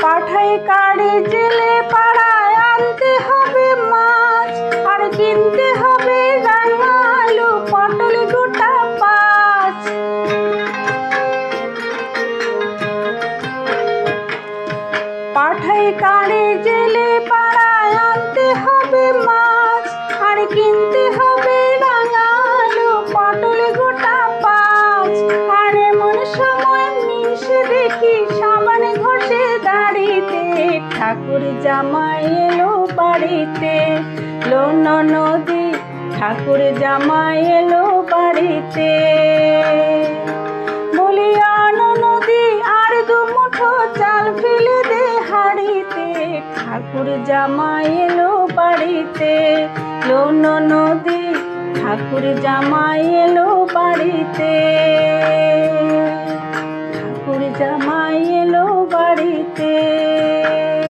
পাঠায় কারে জেলে পাড়ায় আনতে হবে মাছ, আর কিনতে হবে রাঙা আলু পটল গোটা 5। পাঠায় কারে জেলে পাড়ায় আনতে হবে মাছ, আর কিনতে হবে রাঙা আলু পটল গোটা 5। আর এমন সময় মিশে দেখি সাবান ঘষে দাড়িতে, ঠাকুর জামাই এলো বাড়িতে। লো ননদি ঠাকুর জামাই এলো বাড়িতে। বলি ননদি আর 2 মুঠো চাল ফেলে দে হাঁড়িতে, ঠাকুর জামাই এলো বাড়িতে। লো ননদি ঠাকুর জামাই এলো বাড়িতে, ঠাকুর জামাই এলো বাড়িতে।